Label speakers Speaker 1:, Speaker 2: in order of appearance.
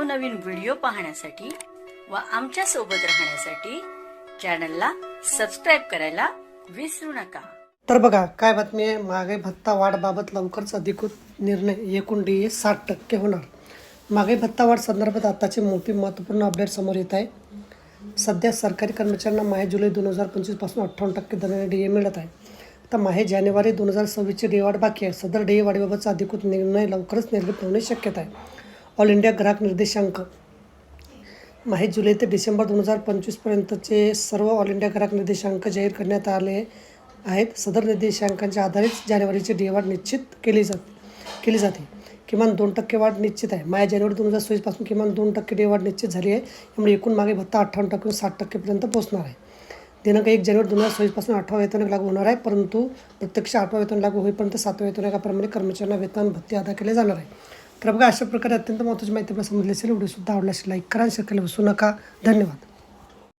Speaker 1: नवनवीन व्हिडिओ पाहण्यासाठी व आमच्या सोबत राहण्यासाठी चॅनलला सबस्क्राईब करायला विसरू नका।
Speaker 2: तर बघा काय बातमी आहे, महागाई भत्ता वाढबाबत लवकरच अधिकृत निर्णय, एकूण DA 60% होणार। महागाई भत्ता वाढ संदर्भात आताची मोठी महत्त्वपूर्ण अपडेट समोर येत आहे। सध्या सरकारी कर्मचाऱ्यांना माहे जुलै 2025 पासून 58% दराने DA मिळत आहे। आता माहे जानेवारी 2026ची DA वाढ बाकी आहे। सदर DA वाढीबाबतचा अधिकृत निर्णय लवकरच निर्गमित होण्याची शक्यता आहे। ऑल इंडिया ग्राहक निर्देशांक माहे जुलै ते डिसेंबर 2025 पर्यंतचे सर्व ऑल इंडिया ग्राहक निर्देशांक जाहीर करण्यात आले आहेत। सदर निर्देशांकांच्या आधारेच जानेवारीची DA वाढ निश्चित केली जाते। किमान 2% वाढ निश्चित आहे। माहे जानेवारी 2026 पासून किमान 2% DA वाढ निश्चित झाली आहे। त्यामुळे एकूण महागाई भत्ता 58% 60% पर्यंत पोहोचणार आहे। दिनांक 1 जानेवारी 2026 पासून 8वा वेतन आयोग लागू होणार आहे, परंतु प्रत्यक्ष 8वा वेतन लागू होईपर्यंत 7व्या वेतन आयोगाप्रमाणे कर्मचाऱ्यांना वेतन भत्ते अदा केले जाणार आहे। तर बघा अशा प्रकारे अत्यंत महत्त्वाची माहिती आपल्याला समजली असेल। व्हिडिओ सुद्धा आवडला असेल लाईक करा, शेअर करायला विसरू नका। धन्यवाद।